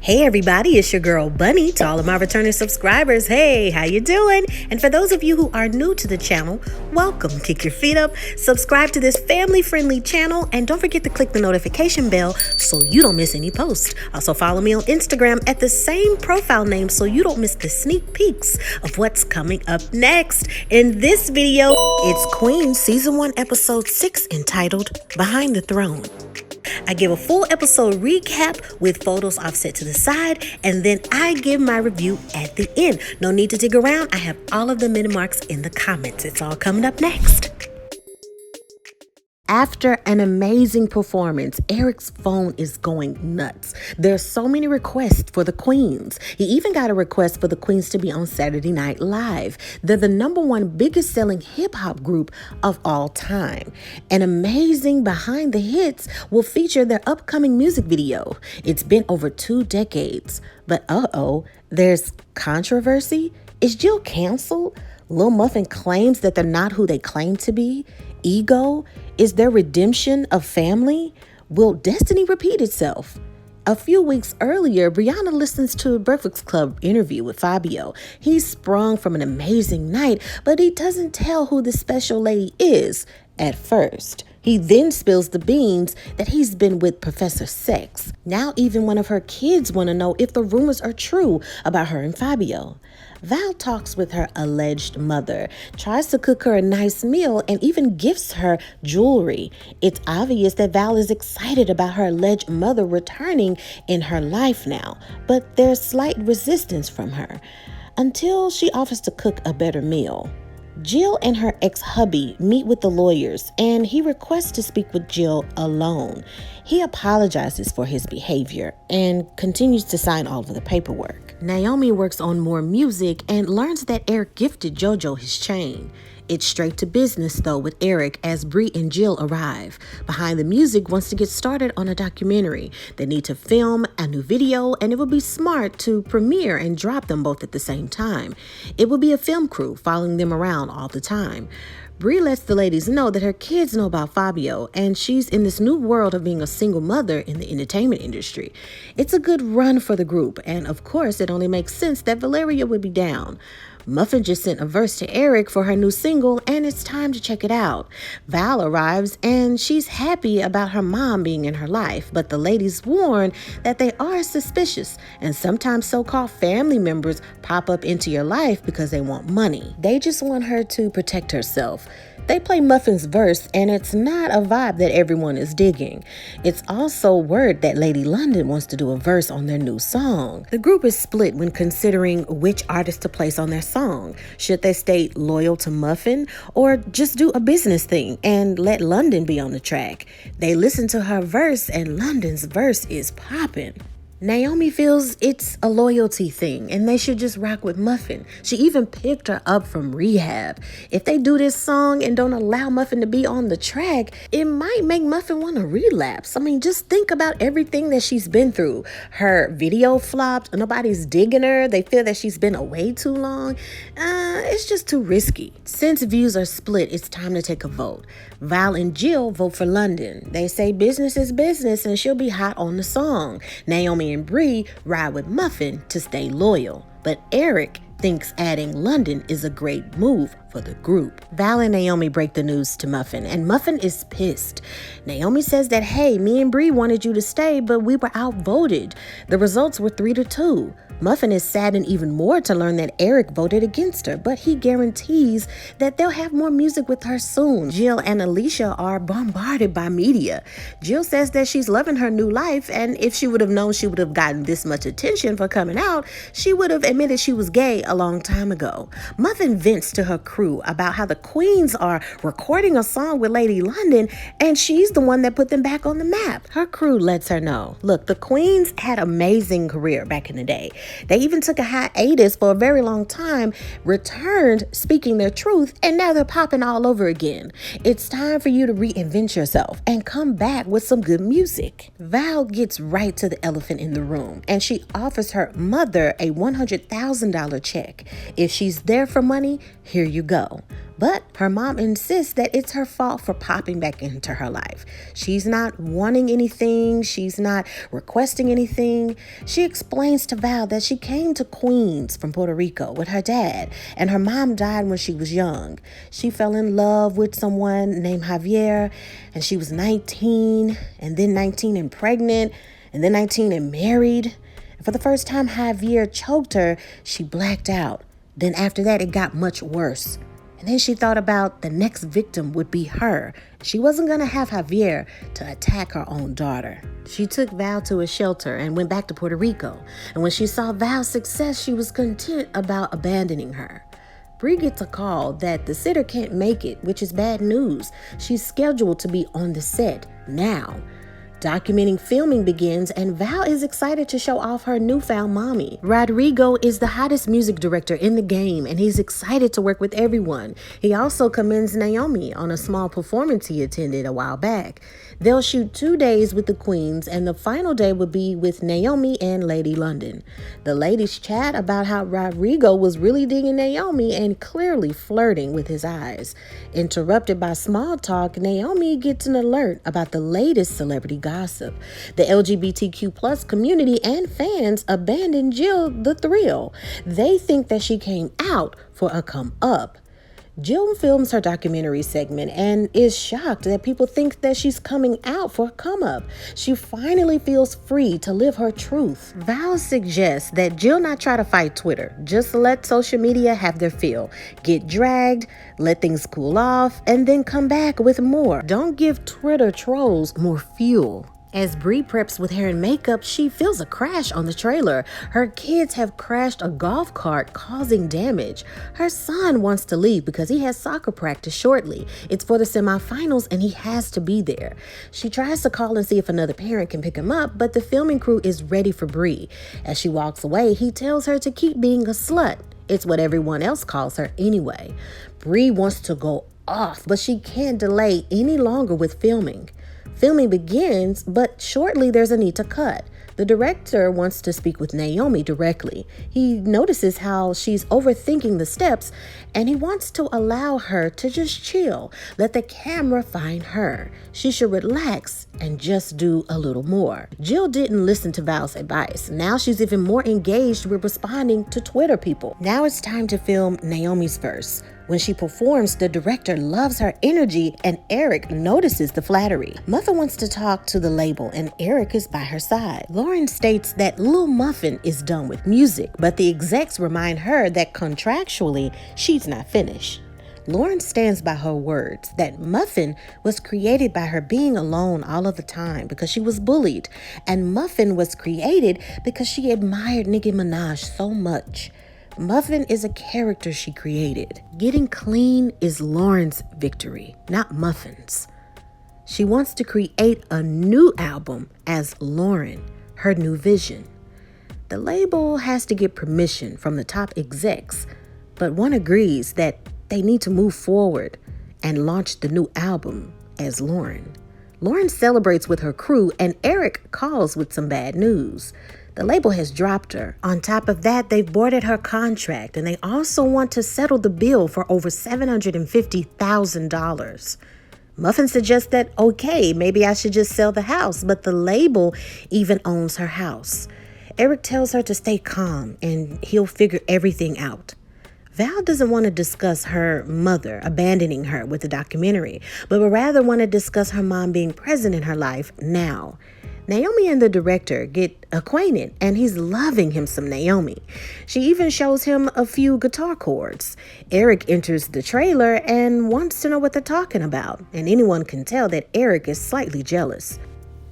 Hey everybody, it's your girl Bunny. To all of my returning subscribers, hey, how you doing? And for those of you who are new to the channel, welcome. Kick your feet up, subscribe to this family-friendly channel, and don't forget to click the notification bell so you don't miss any posts. Also follow me on Instagram at the same profile name so you don't miss the sneak peeks of what's coming up next. In this video, it's Queen Season 1 Episode 6 entitled Behind the Throne. I give a full episode recap with photos offset to the side, and then I give my review at the end. No need to dig around. I have all of the minute marks in the comments. It's all coming up next. After an amazing performance, Eric's phone is going nuts. There's so many requests for the Queens. He even got a request for the Queens to be on Saturday Night Live. They're the #1 biggest selling hip hop group of all time. An amazing Behind the Hits will feature their upcoming music video. It's been over 2 decades. But there's controversy. Is Jill canceled? Lil Muffin claims that they're not who they claim to be. Ego? Is there redemption of family? Will destiny repeat itself? A few weeks earlier, Brianna listens to a Breakfast Club interview with Fabio. He's sprung from an amazing night, but he doesn't tell who the special lady is at first. He then spills the beans that he's been with Professor Sex. Now even one of her kids want to know if the rumors are true about her and Fabio. Val talks with her alleged mother, tries to cook her a nice meal, and even gifts her jewelry. It's obvious that Val is excited about her alleged mother returning in her life now, but there's slight resistance from her until she offers to cook a better meal. Jill and her ex-hubby meet with the lawyers, and he requests to speak with Jill alone. He apologizes for his behavior and continues to sign all of the paperwork. Naomi works on more music and learns that Eric gifted JoJo his chain. It's straight to business, though, with Eric as Bree and Jill arrive. Behind the Music wants to get started on a documentary. They need to film a new video, and it would be smart to premiere and drop them both at the same time. It will be a film crew following them around all the time. Bree lets the ladies know that her kids know about Fabio, and she's in this new world of being a single mother in the entertainment industry. It's a good run for the group, and of course, it only makes sense that Valeria would be down. Muffin just sent a verse to Eric for her new single, and it's time to check it out. Val arrives, and she's happy about her mom being in her life, but the ladies warn that they are suspicious, and sometimes so-called family members pop up into your life because they want money. They just want her to protect herself. They play Muffin's verse, and it's not a vibe that everyone is digging. It's also word that Lady London wants to do a verse on their new song. The group is split when considering which artist to place on their song. Should they stay loyal to Muffin or just do a business thing and let London be on the track? They listen to her verse, and London's verse is popping. Naomi feels it's a loyalty thing and they should just rock with Muffin. She even picked her up from rehab. If they do this song and don't allow Muffin to be on the track, it might make Muffin want to relapse. I mean, just think about everything that she's been through. Her video flopped, nobody's digging her, they feel that she's been away too long. It's just too risky. Since views are split, it's time to take a vote. Val and Jill vote for London. They say business is business and she'll be hot on the song. Naomi and Bree ride with Muffin to stay loyal. But Eric thinks adding London is a great move for the group. Val and Naomi break the news to Muffin, and Muffin is pissed. Naomi says that, hey, me and Bree wanted you to stay, but we were outvoted. The results were 3-2. Muffin is saddened even more to learn that Eric voted against her, but he guarantees that they'll have more music with her soon. Jill and Alicia are bombarded by media. Jill says that she's loving her new life, and if she would have known she would have gotten this much attention for coming out, she would have admitted she was gay a long time ago. Muffin vents to her crew about how the Queens are recording a song with Lady London, and she's the one that put them back on the map. Her crew lets her know, look, the Queens had an amazing career back in the day. They even took a hiatus for a very long time, returned speaking their truth, and now they're popping all over again. It's time for you to reinvent yourself and come back with some good music. Val gets right to the elephant in the room, and she offers her mother a $100,000 check check. If she's there for money, here you go. But her mom insists that it's her fault for popping back into her life. She's not wanting anything. She's not requesting anything. She explains to Val that she came to Queens from Puerto Rico with her dad, and her mom died when she was young. She fell in love with someone named Javier, and she was 19, and then 19 and pregnant, and then 19 and married. And for the first time Javier choked her, she blacked out. Then after that, it got much worse. And then she thought about the next victim would be her. She wasn't going to have Javier to attack her own daughter. She took Val to a shelter and went back to Puerto Rico. And when she saw Val's success, she was content about abandoning her. Bree gets a call that the sitter can't make it, which is bad news. She's scheduled to be on the set now. Documenting filming begins, and Val is excited to show off her newfound mommy. Rodrigo is the hottest music director in the game, and he's excited to work with everyone. He also commends Naomi on a small performance he attended a while back. They'll shoot 2 days with the queens, and the final day will be with Naomi and Lady London. The ladies chat about how Rodrigo was really digging Naomi and clearly flirting with his eyes. Interrupted by small talk, Naomi gets an alert about the latest celebrity gossip. The LGBTQ plus community and fans abandoned Jill the Thrill. They think that she came out for a come up. Jill films her documentary segment and is shocked that people think that she's coming out for a come up. She finally feels free to live her truth. Val suggests that Jill not try to fight Twitter. Just let social media have their fill. Get dragged, let things cool off, and then come back with more. Don't give Twitter trolls more fuel. As Bree preps with hair and makeup, she feels a crash on the trailer. Her kids have crashed a golf cart, causing damage. Her son wants to leave because he has soccer practice shortly. It's for the semifinals and he has to be there. She tries to call and see if another parent can pick him up, but the filming crew is ready for Bree. As she walks away, he tells her to keep being a slut. It's what everyone else calls her anyway. Bree wants to go off, but she can't delay any longer with filming. Filming begins, but shortly there's a need to cut. The director wants to speak with Naomi directly. He notices how she's overthinking the steps, and he wants to allow her to just chill. Let the camera find her. She should relax and just do a little more. Jill didn't listen to Val's advice. Now she's even more engaged with responding to Twitter people. Now it's time to film Naomi's verse. When she performs, the director loves her energy and Eric notices the flattery. Muffin wants to talk to the label and Eric is by her side. Lauren states that Lil Muffin is done with music, but the execs remind her that contractually she's not finished. Lauren stands by her words that Muffin was created by her being alone all of the time because she was bullied, and Muffin was created because she admired Nicki Minaj so much. Muffin is a character she created. Getting clean is Lauren's victory, not Muffin's. She wants to create a new album as Lauren, her new vision. The label has to get permission from the top execs, but one agrees that they need to move forward and launch the new album as Lauren. Lauren celebrates with her crew and Eric calls with some bad news. The label has dropped her. On top of that, they've boarded her contract and they also want to settle the bill for over $750,000. Muffin suggests that, okay, maybe I should just sell the house, but the label even owns her house. Eric tells her to stay calm and he'll figure everything out. Val doesn't want to discuss her mother abandoning her with the documentary, but would rather want to discuss her mom being present in her life now. Naomi and the director get acquainted, and he's loving him some Naomi. She even shows him a few guitar chords. Eric enters the trailer and wants to know what they're talking about, and anyone can tell that Eric is slightly jealous.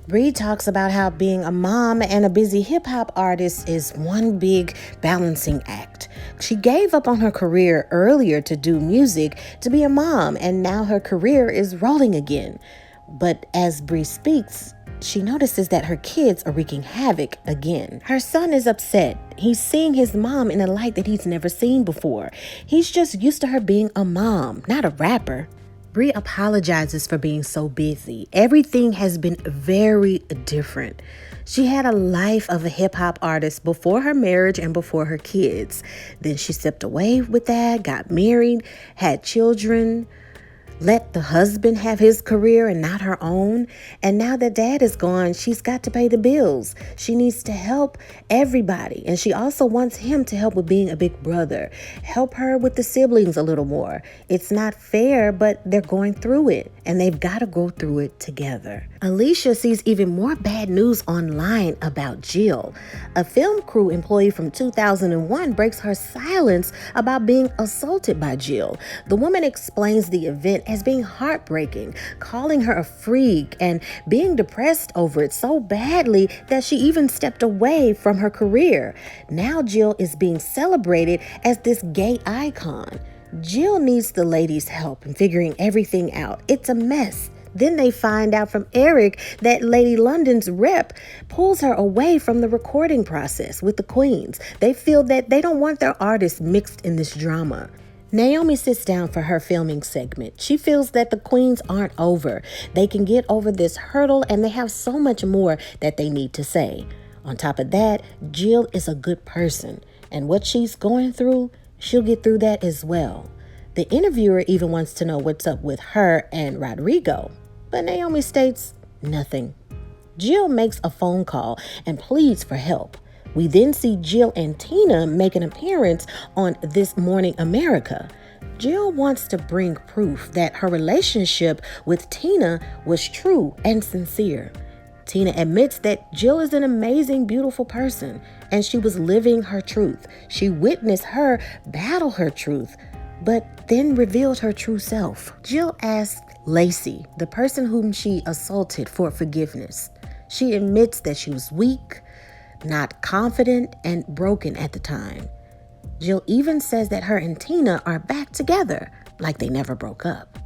Bree talks about how being a mom and a busy hip-hop artist is one big balancing act. She gave up on her career earlier to do music to be a mom, and now her career is rolling again. But as Bree speaks, she notices that her kids are wreaking havoc again. Her son is upset. He's seeing his mom in a light that he's never seen before. He's just used to her being a mom, not a rapper. Bri apologizes for being so busy. Everything has been very different. She had a life of a hip-hop artist before her marriage and before her kids. Then she stepped away with that, got married, had children, let the husband have his career and not her own. And now that dad is gone, she's got to pay the bills. She needs to help everybody. And she also wants him to help with being a big brother, help her with the siblings a little more. It's not fair, but they're going through it and they've got to go through it together. Alicia sees even more bad news online about Jill. A film crew employee from 2001 breaks her silence about being assaulted by Jill. The woman explains the event as being heartbreaking, calling her a freak and being depressed over it so badly that she even stepped away from her career. Now Jill is being celebrated as this gay icon. Jill needs the ladies' help in figuring everything out. It's a mess. Then they find out from Eric that Lady London's rep pulls her away from the recording process with the queens. They feel that they don't want their artists mixed in this drama. Naomi sits down for her filming segment. She feels that the queens aren't over. They can get over this hurdle and they have so much more that they need to say. On top of that, Jill is a good person, and what she's going through, she'll get through that as well. The interviewer even wants to know what's up with her and Rodrigo, but Naomi states nothing. Jill makes a phone call and pleads for help. We then see Jill and Tina make an appearance on This Morning America. Jill wants to bring proof that her relationship with Tina was true and sincere. Tina admits that Jill is an amazing, beautiful person, and she was living her truth. She witnessed her battle her truth, but then revealed her true self. Jill asks Lacey, the person whom she assaulted, for forgiveness. She admits that she was weak, not confident, and broken at the time. Jill even says that her and Tina are back together, like they never broke up.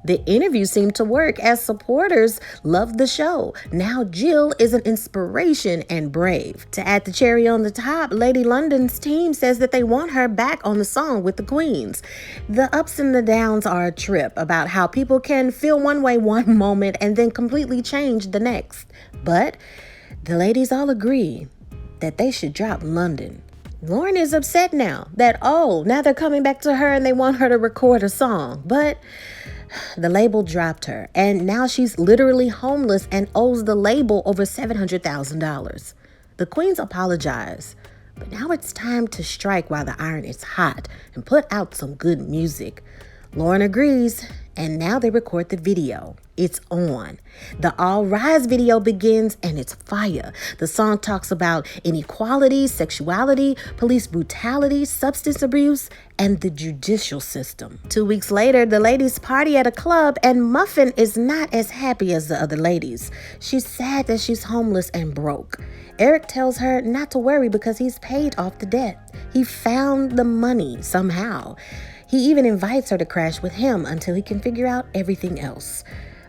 The interview seemed to work as supporters loved the show. Now Jill is an inspiration and brave. To add the cherry on the top, Lady London's team says that they want her back on the song with the queens. The ups and the downs are a trip about how people can feel one way one moment and then completely change the next. But the ladies all agree that they should drop London. Lauren is upset now that, now they're coming back to her and they want her to record a song. But the label dropped her, and now she's literally homeless and owes the label over $700,000. The queens apologize, but now it's time to strike while the iron is hot and put out some good music. Lauren agrees, and now they record the video. It's on. The All Rise video begins and it's fire. The song talks about inequality, sexuality, police brutality, substance abuse, and the judicial system. 2 weeks later, the ladies party at a club and Muffin is not as happy as the other ladies. She's sad that she's homeless and broke. Eric tells her not to worry because he's paid off the debt. He found the money somehow. He even invites her to crash with him until he can figure out everything else.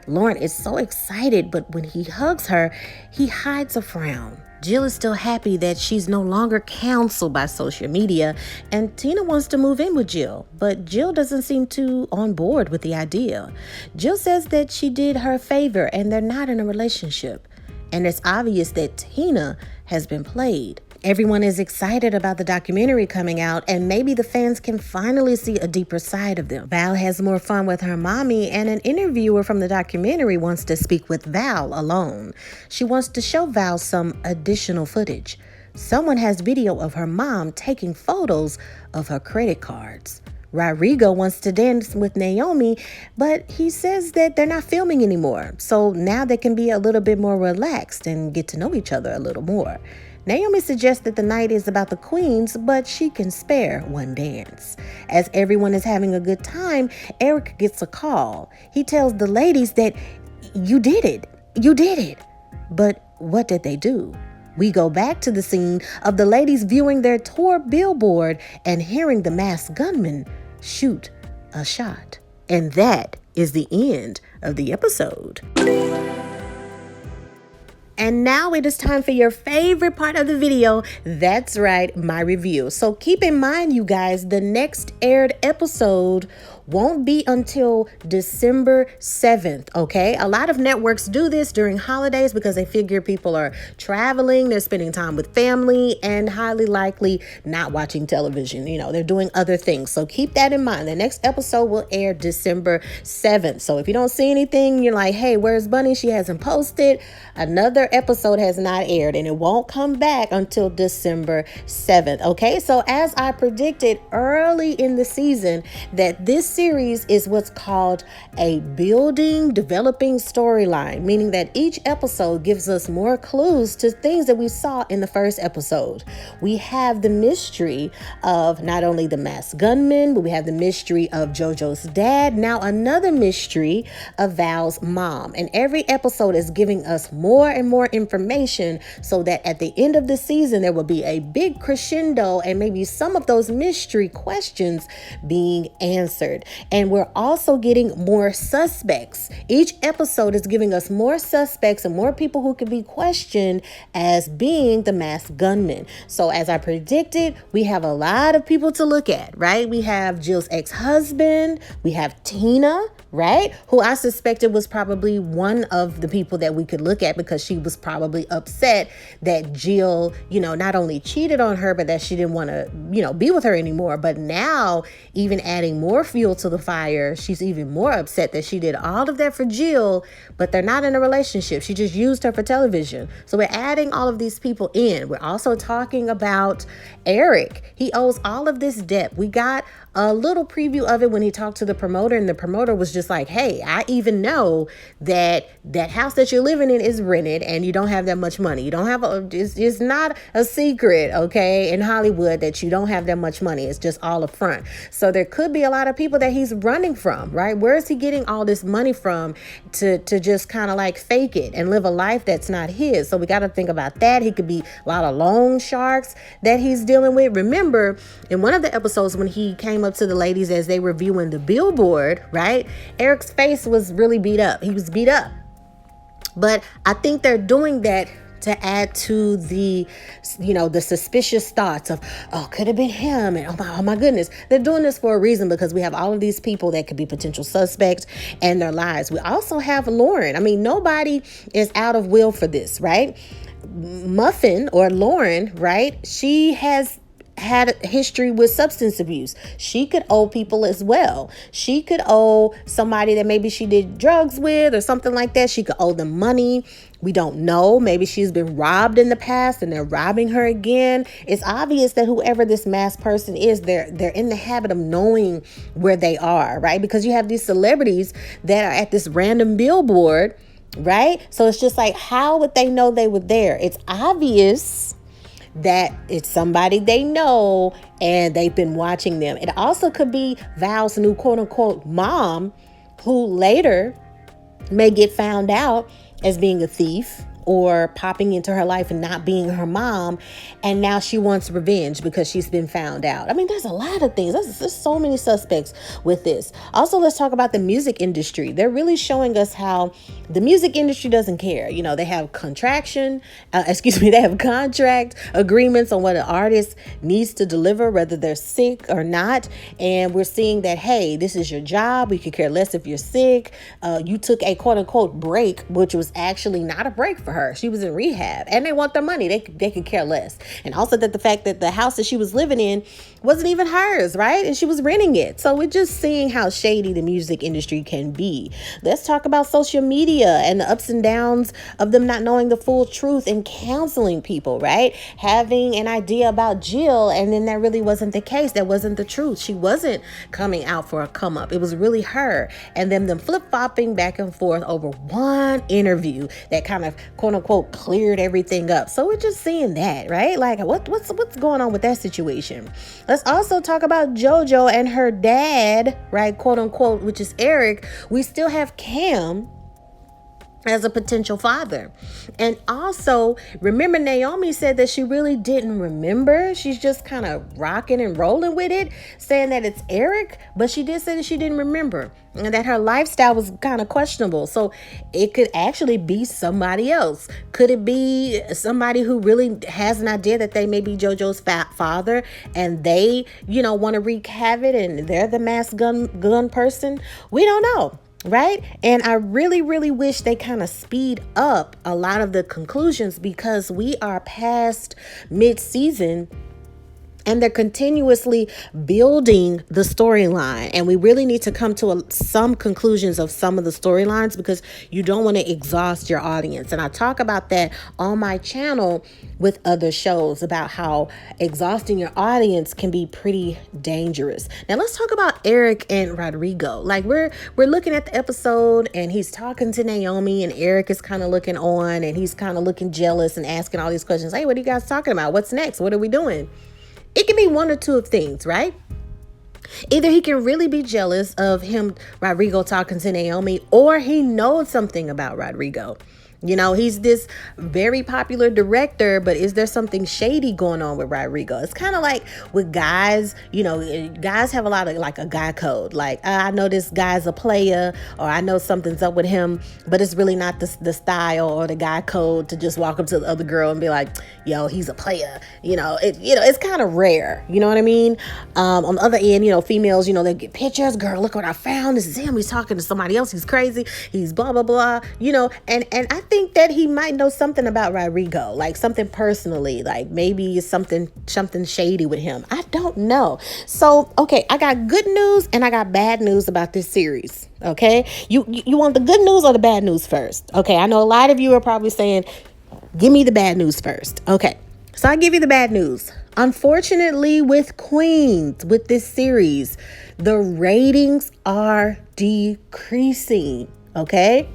Lauren is so excited, but when he hugs her, he hides a frown. Jill is still happy that she's no longer counseled by social media, and Tina wants to move in with Jill, but Jill doesn't seem too on board with the idea. Jill says that she did her a favor and they're not in a relationship, and it's obvious that Tina has been played. Everyone is excited about the documentary coming out, and maybe the fans can finally see a deeper side of them. Val has more fun with her mommy, and an interviewer from the documentary wants to speak with Val alone. She wants to show Val some additional footage. Someone has video of her mom taking photos of her credit cards. Rodrigo wants to dance with Naomi, but he says that they're not filming anymore, so now they can be a little bit more relaxed and get to know each other a little more. Naomi suggests that the night is about the queens, but she can spare one dance. As everyone is having a good time, Eric gets a call. He tells the ladies that, you did it. But what did they do? We go back to the scene of the ladies viewing their tour billboard and hearing the masked gunman shoot a shot. And that is the end of the episode. And now it is time for your favorite part of the video. That's right, my review. So keep in mind, you guys, the next aired episode won't be until December 7th, okay? A lot of networks do this during holidays because they figure people are traveling, they're spending time with family, and highly likely not watching television. They're doing other things. So keep that in mind. The next episode will air December 7th. So if you don't see anything, you're like, hey, where's Bunny? She hasn't posted. Another episode has not aired, and it won't come back until December 7th, okay? So as I predicted early in the season, that this series is what's called a developing storyline, meaning that each episode gives us more clues to things that we saw in the first episode. We have the mystery of not only the masked gunman, but we have the mystery of JoJo's dad, now another mystery of Val's mom. And every episode is giving us more and more information so that at the end of the season, there will be a big crescendo and maybe some of those mystery questions being answered. And we're also getting more suspects. Each episode is giving us more suspects and more people who could be questioned as being the masked gunman. So as I predicted, we have a lot of people to look at, right? We have Jill's ex-husband. We have Tina, right? Who I suspected was probably one of the people that we could look at because she was probably upset that Jill, not only cheated on her, but that she didn't want to, be with her anymore. But now, even adding more fuel to the fire, she's even more upset that she did all of that for Jill, but they're not in a relationship. She just used her for television. So we're adding all of these people in. We're also talking about Eric. He owes all of this debt. We got a little preview of it when he talked to the promoter, and the promoter was just like, hey, I even know that house that you're living in is rented and you don't have that much money. You don't have it's not a secret, okay, in Hollywood that you don't have that much money. It's just all up front. So there could be a lot of people that he's running from, right? Where is he getting all this money from to just kind of like fake it and live a life that's not his? So we got to think about that. He could be a lot of loan sharks that he's dealing with. Remember, in one of the episodes when he came up to the ladies as they were viewing the billboard, right? Eric's face was really beat up. He was beat up. But I think they're doing that to add to the, the suspicious thoughts of, oh, could have been him. And oh my goodness. They're doing this for a reason because we have all of these people that could be potential suspects and their lives. We also have Lauren. I mean, nobody is out of will for this, right? Muffin or Lauren, right? She has had a history with substance abuse. She could owe people as well. She could owe somebody that maybe she did drugs with or something like that. She could owe them money. We don't know. Maybe she's been robbed in the past and they're robbing her again. It's obvious that whoever this masked person is, they're in the habit of knowing where they are, right? Because you have these celebrities that are at this random billboard, right? So it's just like, how would they know they were there? It's obvious that it's somebody they know and they've been watching them. It also could be Val's new quote unquote mom, who later may get found out as being a thief or popping into her life and not being her mom. And now she wants revenge because she's been found out. I mean, there's a lot of things. There's so many suspects with this. Also, let's talk about the music industry. They're really showing us how the music industry doesn't care. They have they have contract agreements on what an artist needs to deliver, whether they're sick or not. And we're seeing that, hey, this is your job. We could care less if you're sick. You took a quote unquote break, which was actually not a break for her. She was in rehab and they want their money. They could care less. And also that the fact that the house that she was living in wasn't even hers, right? And she was renting it. So we're just seeing how shady the music industry can be. Let's talk about social media and the ups and downs of them not knowing the full truth and counseling people, right? Having an idea about Jill and then that really wasn't the case. That wasn't the truth. She wasn't coming out for a come up. It was really her. And then them flip-flopping back and forth over one interview that kind of quote unquote cleared everything up. So we're just seeing that, right? Like what's going on with that situation? Let's also talk about JoJo and her dad, right? Quote unquote, which is Eric. We still have Cam as a potential father. And also, remember, Naomi said that she really didn't remember. She's just kind of rocking and rolling with it, saying that it's Eric, but she did say that she didn't remember and that her lifestyle was kind of questionable. So it could actually be somebody else. Could it be somebody who really has an idea that they may be JoJo's father, and they, want to wreak havoc, and they're the mass gun person? We don't know. Right? And I really, really wish they kind of speed up a lot of the conclusions, because we are past mid-season and they're continuously building the storyline. And we really need to come to some conclusions of some of the storylines, because you don't want to exhaust your audience. And I talk about that on my channel with other shows, about how exhausting your audience can be pretty dangerous. Now let's talk about Eric and Rodrigo. Like we're looking at the episode, and he's talking to Naomi, and Eric is kind of looking on, and he's kind of looking jealous and asking all these questions. Hey, what are you guys talking about? What's next? What are we doing? It can be one or two of things, right? Either he can really be jealous of Rodrigo talking to Naomi, or he knows something about Rodrigo. He's this very popular director, but is there something shady going on with Rodrigo? It's kind of like with guys, guys have a lot of like a guy code. Like, I know this guy's a player, or I know something's up with him, but it's really not the style or the guy code to just walk up to the other girl and be like, yo, he's a player. It's kind of rare. You know what I mean? On the other end, females, they get pictures. Girl, look what I found. This is him. He's talking to somebody else. He's crazy. He's blah, blah, blah. And I think that he might know something about Rodrigo, like something personally, like maybe something shady with him. I don't know. So, okay, I got good news and I got bad news about this series. Okay, you want the good news or the bad news first? Okay, I know a lot of you are probably saying, give me the bad news first. Okay, so I give you the bad news. Unfortunately, with Queens, with this series, the ratings are decreasing. Okay.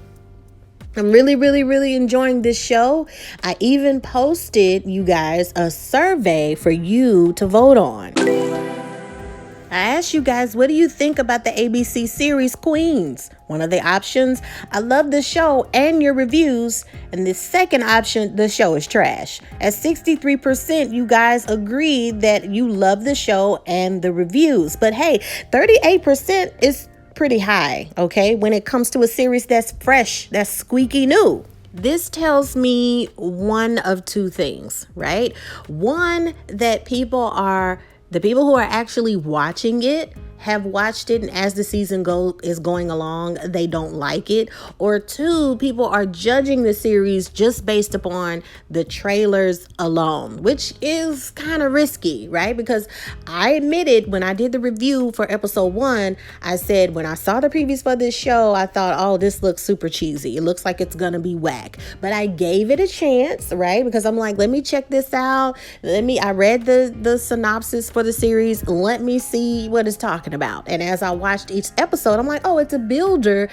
I'm really, really, really enjoying this show. I even posted, you guys, a survey for you to vote on. I asked you guys, what do you think about the ABC series Queens? One of the options, I love the show and your reviews. And the second option, the show is trash. At 63%, you guys agreed that you love the show and the reviews. But hey, 38% is pretty high, okay, when it comes to a series that's fresh, that's squeaky new. This tells me one of two things, right? One, that the people who are actually watching it have watched it, and as the season is going along, they don't like it. Or two, people are judging the series just based upon the trailers alone, which is kind of risky, right? Because I admitted when I did the review for episode 1, I said when I saw the previews for this show, I thought, oh, this looks super cheesy. It looks like it's gonna be whack. But I gave it a chance, right? Because I'm like, let me check this out. I read the synopsis for the series. Let me see what it's talking about. And as I watched each episode, I'm like, oh, it's a builder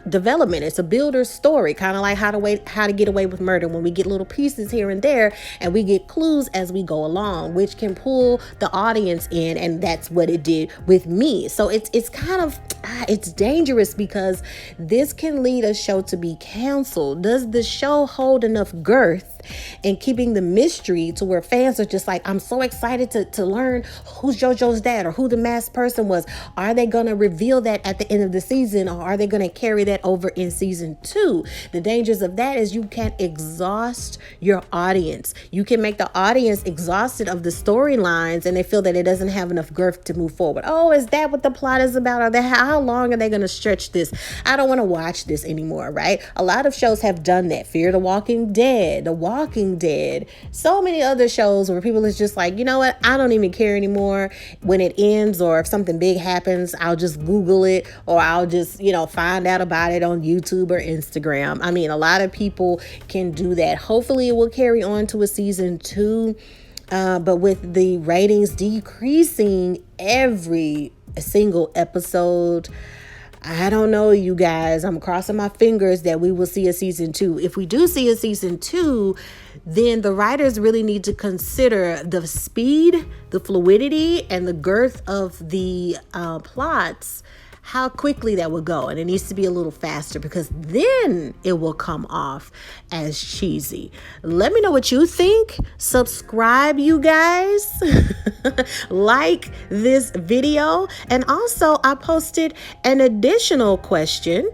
development. It's a builder story, kind of like how to get away with murder, when we get little pieces here and there and we get clues as we go along, which can pull the audience in. And that's what it did with me. So it's kind of it's dangerous, because this can lead a show to be canceled. Does the show hold enough girth and keeping the mystery to where fans are just like, I'm so excited to learn who's JoJo's dad or who the masked person was? Are they going to reveal that at the end of the season, or are they going to carry that over in season 2? The dangers of that is you can exhaust your audience. You can make the audience exhausted of the storylines, and they feel that it doesn't have enough girth to move forward. Oh, is that what the plot is about? How long are they going to stretch this? I don't want to watch this anymore, right? A lot of shows have done that. Fear the Walking Dead, so many other shows where people is just like, you know what? I don't even care anymore when it ends, or if something big happens, I'll just Google it, or I'll just, find out about it on YouTube or Instagram. I mean, a lot of people can do that. Hopefully it will carry on to a season 2. But with the ratings decreasing every single episode, I don't know, you guys. I'm crossing my fingers that we will see a season 2. If we do see a season 2, then the writers really need to consider the speed, the fluidity, and the girth of the plots. how quickly that will go. And it needs to be a little faster because then it will come off as cheesy. Let me know what you think. Subscribe, you guys. Like this video. And also, I posted an additional question.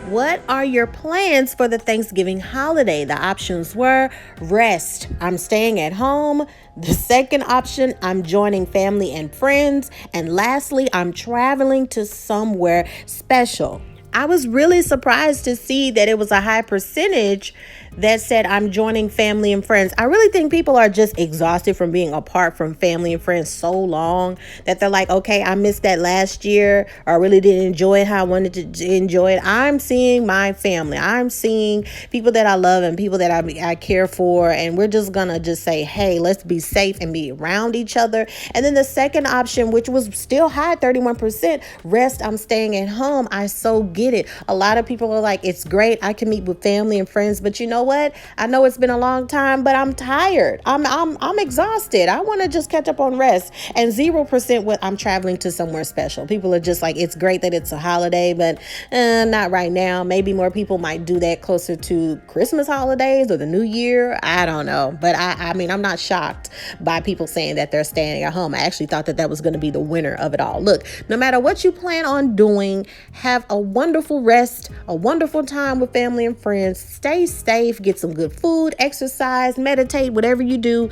What are your plans for the Thanksgiving holiday? The options were rest, I'm staying at home. The second option, I'm joining family and friends. And lastly, I'm traveling to somewhere special. I was really surprised to see that it was a high percentage that said I'm joining family and friends. I really think people are just exhausted from being apart from family and friends so long that they're like, okay, I missed that last year, or I really didn't enjoy it how I wanted to enjoy it. I'm seeing my family. I'm seeing people that I love and people that I care for. And we're just going to just say, hey, let's be safe and be around each other. And then the second option, which was still high, 31%, rest, I'm staying at home. I so get it. A lot of people are like, it's great, I can meet with family and friends, but you know what? I know it's been a long time, but I'm tired. I'm exhausted. I want to just catch up on rest. And 0% what I'm traveling to somewhere special. People are just like, it's great that it's a holiday, but not right now. Maybe more people might do that closer to Christmas holidays or the New Year. I don't know. But I mean, I'm not shocked by people saying that they're staying at home. I actually thought that was going to be the winner of it all. Look, no matter what you plan on doing, have a wonderful rest, a wonderful time with family and friends. Stay safe, get some good food, exercise, meditate, whatever you do,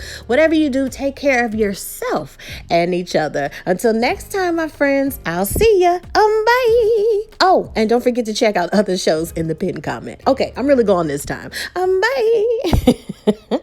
take care of yourself and each other. Until next time, my friends, I'll see ya. Bye. Oh, and don't forget to check out other shows in the pinned comment. Okay, I'm really going this time. Bye.